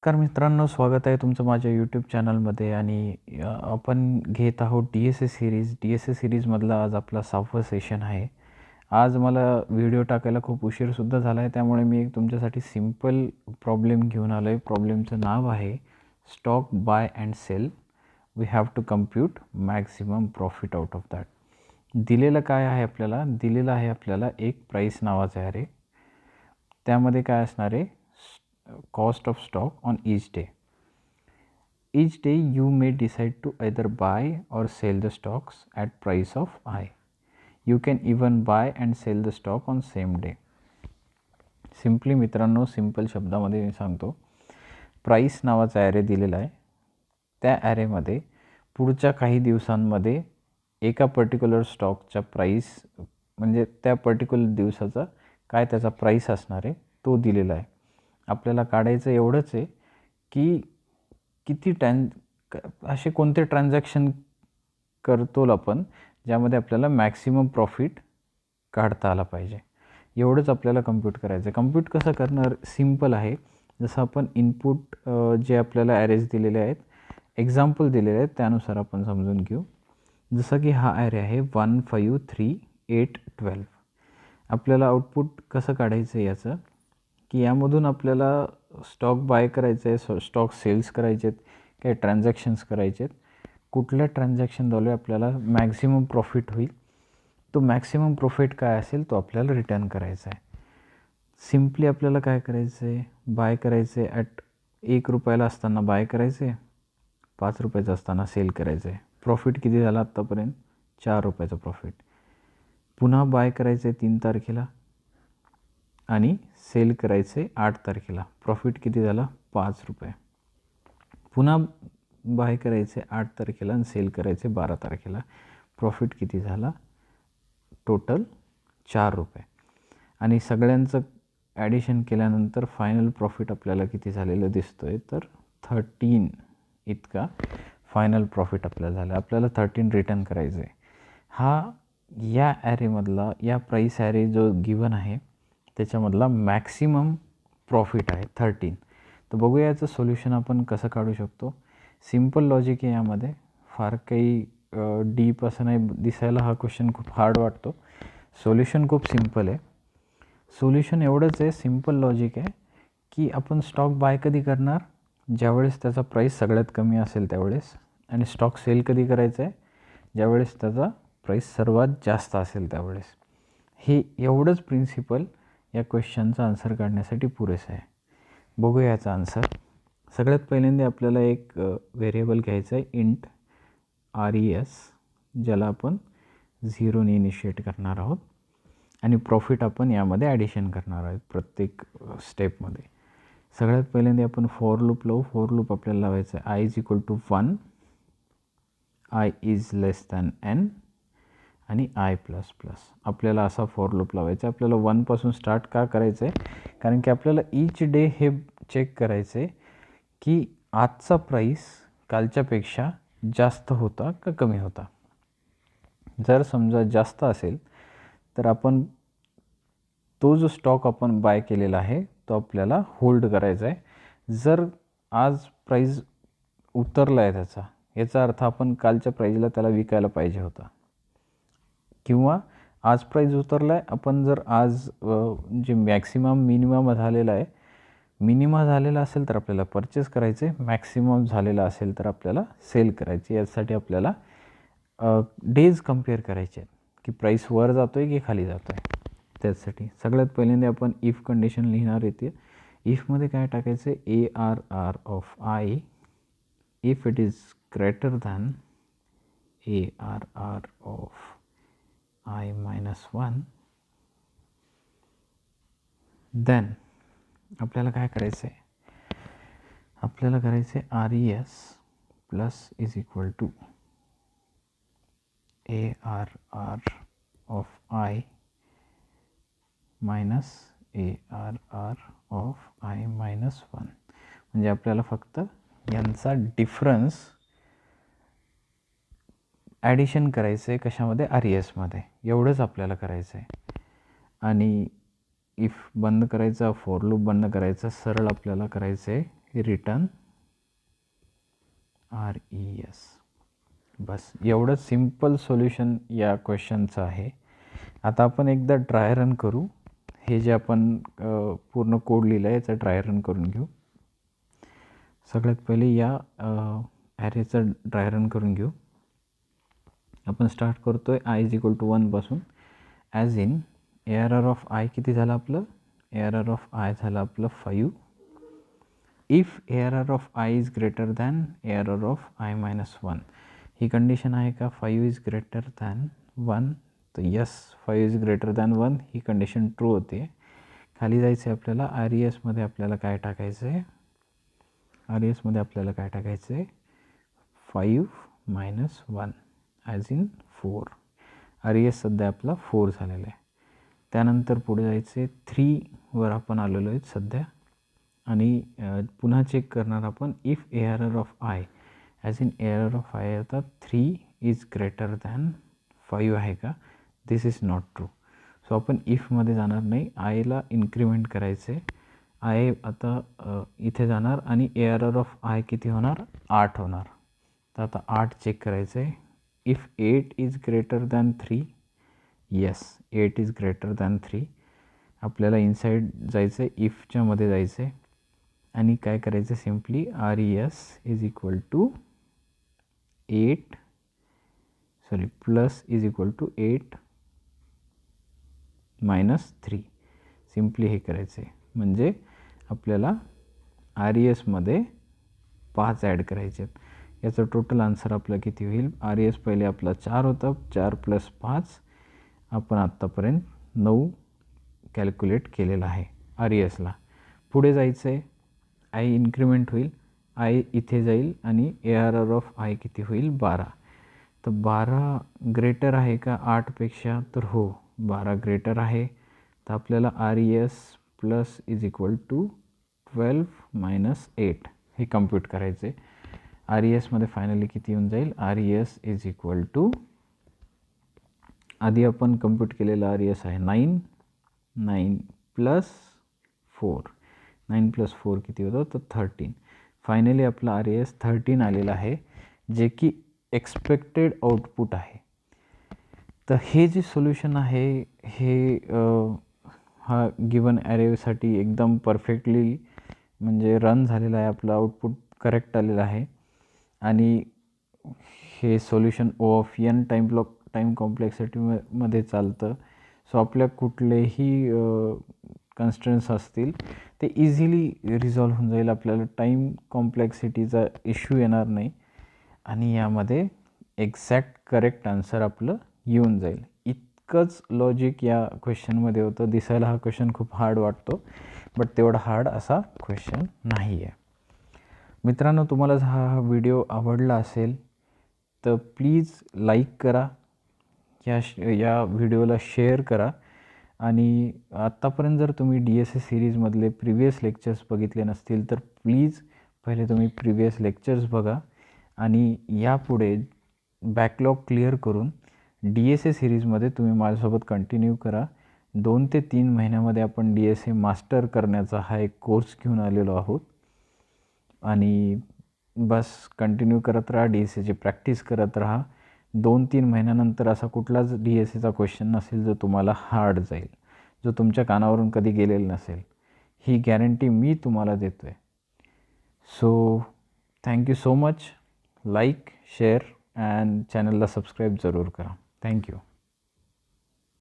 नमस्कार मित्रांनो, स्वागत आहे तुमचं माझ्या यूट्यूब चॅनलमध्ये. आणि आपण घेत आहोत डी एस ए सिरीजमधला आज आपला 6वं सेशन आहे. आज मला व्हिडिओ टाकायला खूप उशीरसुद्धा झाला आहे, त्यामुळे मी एक तुमच्यासाठी सिम्पल प्रॉब्लेम घेऊन आलो आहे. प्रॉब्लेमचं नाव आहे stock buy and sell. We have to compute maximum profit out of that. दिलेलं काय आहे आपल्याला? दिलेलं आहे आपल्याला एक प्राईस नावाचं आहे. त्यामध्ये काय असणार आहे? Cost of stock on each day. Each day you may decide to either buy or sell the stocks at price of I. You can even buy and sell the stock on same day. Simply मित्रांनो, simple शब्दामध्ये मी सांगतो. Price नावाचा array दिलेला आहे. त्या ॲरेमध्ये पुढच्या काही दिवसांमध्ये एका पर्टिक्युलर स्टॉकचा प्राईस म्हणजे त्या पर्टिक्युलर दिवसाचा काय त्याचा प्राईस असणार आहे तो दिलेला आहे. आपल्याला काढायचं एवढंच आहे की किती असे कोणते ट्रान्झॅक्शन करतो आपण ज्यामध्ये आपल्याला मॅक्सिमम प्रॉफिट काढता आला पाहिजे. एवढंच आपल्याला कम्प्यूट करायचं आहे. कम्प्यूट कसं करणार? सिम्पल आहे. जसं आपण इनपुट जे आपल्याला ॲरेज दिलेले आहेत, एक्झाम्पल दिलेले आहेत, त्यानुसार आपण समजून घेऊ. जसं की हा ॲरे आहे 1, 5, 3, 8, 12. आपल्याला आउटपुट कसं काढायचं आहे याचं की यामधून आपल्याला स्टॉक बाय करायचं आहे, स्टॉक सेल्स करायचे आहेत, काही ट्रान्झॅक्शन्स करायचे आहेत. कुठल्या ट्रान्झॅक्शनद्वारे आपल्याला मॅक्झिमम प्रॉफिट होईल, तो मॅक्झिमम प्रॉफिट काय असेल तो आपल्याला रिटर्न करायचा आहे. सिम्पली आपल्याला काय करायचं आहे? बाय करायचं आहे. ॲट 1 रुपयाला असताना बाय करायचं आहे, 5 रुपयाचं असताना सेल करायचं आहे. प्रॉफिट किती झाला आत्तापर्यंत? 4 रुपयाचं प्रॉफिट. पुन्हा बाय करायचं आहे 3 तारखेला आणि सेल करायचे 8 तारखेला. प्रॉफिट किती झाला? 5 रुपये. पुन्हा बाय करायचे 8 तारखेला आणि सेल करायचे 12 तारखेला. प्रॉफिट किती झाला? टोटल 4 रुपये. आणि सगळ्यांचं ॲडिशन केल्यानंतर फायनल प्रॉफिट आपल्याला किती झालेलं दिसतो आहे? तर 13 इतका फायनल प्रॉफिट आपल्याला झालं. आपल्याला 13 रिटर्न करायचं आहे. हा या ॲरेमधला, या प्राईस ॲरे जो गिवन आहे त्याच्यामधला मॅक्सिमम प्रॉफिट आहे 13. तर बघूया याचं सोल्युशन आपण कसं काढू शकतो. सिम्पल लॉजिक आहे यामध्ये, फार काही डीप असं नाही. दिसायला हा क्वेश्चन खूप हार्ड वाटतो. सोल्युशन खूप सिम्पल आहे. सोल्युशन एवढंच आहे, सिम्पल लॉजिक आहे की आपण स्टॉक बाय कधी करणार? ज्यावेळेस त्याचा प्राईस सगळ्यात कमी असेल त्यावेळेस. आणि स्टॉक सेल कधी करायचं आहे? ज्यावेळेस त्याचा प्राईस सर्वात जास्त असेल त्यावेळेस. हे एवढंच प्रिन्सिपल या क्वेश्चनचा आन्सर काढण्यासाठी पुरेसा आहे. बघूया याचा आन्सर. सगळ्यात पहिल्यांदा आपल्याला एक व्हेरिएबल घ्यायचं आहे, इंट RES, ज्याला आपण 0ने इनिशिएट करणार आहोत. आणि प्रॉफिट आपण यामध्ये ॲडिशन करणार आहोत प्रत्येक स्टेपमध्ये. सगळ्यात पहिल्यांदा आपण फॉर लूप लावू. फॉर लूप आपल्याला लावायचं आहे I = 1, I n आणि I++. आपल्याला असा फॉर लूप लावायचा आहे. आपल्याला 1 पासून स्टार्ट का करायचं आहे? कारण की आपल्याला ईच डे हे चेक करायचं आहे की आजचा प्राईस कालच्यापेक्षा जास्त होता का कमी होता. जर समजा जास्त असेल तर आपण तो जो स्टॉक आपण बाय केलेला आहे तो आपल्याला होल्ड करायचा आहे. जर आज प्राईस उतरला आहे त्याचा, याचा अर्थ आपण कालच्या प्राईजला त्याला विकायला पाहिजे होता. किंवा आज प्राईस उतरला आहे, आपण जर आज जे मॅक्सिमम मिनिमम झालेला आहे, मिनिमम झालेला असेल तर आपल्याला परचेस करायचे, मॅक्सिमम झालेला असेल तर आपल्याला सेल करायचे. यासाठी आपल्याला डेज कम्पेअर करायचे आहेत की प्राईस वर जातो आहे की खाली जातो आहे. त्यासाठी सगळ्यात पहिल्यांदा आपण इफ कंडिशन लिहिणार येते. इफमध्ये काय टाकायचं आहे? ARR of I if it is greater than ARR of I-1, then आपल्याला काय करायचं आहे? आपल्याला करायचं आहे RES plus is equal to ARR of I minus ARR of I-1. म्हणजे आपल्याला फक्त यांचा डिफरन्स ॲडिशन करायचं आहे. कशामध्ये? RESमध्ये. एवढंच आपल्याला करायचं आहे. आणि इफ बंद करायचा, फॉर लूप बंद करायचा, सरळ आपल्याला करायचं आहे रिटर्न RES. बस एवढं सिम्पल सोल्युशन या क्वेश्चनचं आहे. आता आपण एकदा ड्राय रन करू. हे जे आपण पूर्ण कोड लिहिलं आहे याचा ड्राय रन करून घेऊ. सगळ्यात पहिले या ॲरेचं ड्राय रन करून घेऊ. आपण स्टार्ट करतो आहे i=1 पासून. As in ARR of i किती झालं आपलं? ARR ऑफ i झालं आपलं 5. If ARR of i is greater than ARR of i-1. He condition आहे का? 5 इज ग्रेटर दॅन 1. तर yes, 5 is greater than 1 he condition true होते. खाली जायचं आहे आपल्याला. RESमध्ये आपल्याला काय टाकायचं आहे? RESमध्ये आपल्याला काय टाकायचं आहे? 5 - 1 ॲज इन 4. RES सध्या आपला 4 झालेला आहे. त्यानंतर पुढे जायचं आहे. 3वर आपण आलेलो आहेत सध्या. आणि पुन्हा चेक करणार आपण if ARR of i as in ARR of i आता 3 इज ग्रेटर दॅन 5 आहे का? दिस इज नॉट ट्रू. सो आपण इफमध्ये जाणार नाही. आयला इन्क्रिमेंट करायचं आहे. आय आता इथे जाणार आणि ARR ऑफ i किती होणार? 8 होणार. तर आता 8 चेक करायचं आहे. If 8 is greater than 3. Yes, 8 is greater than 3. आपल्याला इनसाईड जायचं आहे. इफच्यामध्ये जायचं आहे आणि काय करायचं? Simply RES is equal to 8 plus is equal to 8 - 3. Simply हे करायचं आहे. म्हणजे आपल्याला RESमध्ये 5 ॲड करायचे आहेत. याचं टोटल आन्सर आपलं किती होईल? RES पहिले आपला 4 होता. 4 + 5 आपण आत्तापर्यंत 9 कॅल्क्युलेट केलेला आहे RESला. पुढे जायचं आहे. आय इन्क्रिमेंट होईल. आय इथे जाईल आणि ARR ऑफ i किती होईल? 12. तर 12 ग्रेटर आहे का 8पेक्षा? तर हो, 12 ग्रेटर आहे. तर आपल्याला RES plus is equal to 12 - 8 हे कम्प्यूट करायचे. RESमध्ये फायनली किती येऊन जाईल? RES इज इक्वल टू, आधी आपण कम्प्यूट केलेला RES आहे 9. 9 + 4. 9 + 4 किती होतं? तर 13. फायनली आपला RES 13 आलेला आहे, जे की एक्सपेक्टेड आउटपुट आहे. तर हे जे सोल्युशन आहे हे हा गिवन ॲरेसाठी एकदम परफेक्टली म्हणजे रन झालेलं आहे. आपलं आउटपुट करेक्ट आलेलं आहे आणि हे सोल्युशन O(n) टाईम कॉम्प्लेक्सिटीमध्ये चालतं. सो आपल्या कुठलेही कन्स्ट्रेंट्स असतील ते इझिली रिझॉल्व होऊन जाईल. आपल्याला टाईम कॉम्प्लेक्सिटीचा इश्यू येणार नाही आणि यामध्ये एक्झॅक्ट करेक्ट आन्सर आपलं येऊन जाईल. इतकंच लॉजिक या क्वेश्चनमध्ये होतं. दिसायला हा क्वेश्चन खूप हार्ड वाटतो, बट तेवढा हार्ड असा क्वेश्चन नाही आहे. मित्रांनो, तुम्हाला हा व्हिडिओ आवडला असेल तर प्लीज लाईक करा. या व्हिडिओला शेअर करा आणि आत्तापर्यंत जर तुम्ही DSA सिरीजमधले प्रिव्हियस लेक्चर्स बघितले नसतील तर प्लीज पहिले तुम्ही प्रिव्हियस लेक्चर्स बघा आणि यापुढे बॅकलॉग क्लिअर करून DSA सिरीजमध्ये तुम्ही माझ्यासोबत कंटिन्यू करा. 2 ते 3 महिन्यामध्ये आपण DSA मास्टर करण्याचा हा एक कोर्स घेऊन आलेलो आहोत आणि बस कंटिन्यू करत राहा. DSAची प्रॅक्टिस करत राहा. 2-3 महिन्यानंतर असा कुठलाच DSAचा क्वेश्चन नसेल जो तुम्हाला हार्ड जाईल, जो तुमच्या कानावरून कधी गेलेला नसेल. ही गॅरंटी मी तुम्हाला देतो आहे. So thank you so much. Like, share and चॅनलला सबस्क्राईब जरूर करा. थँक्यू.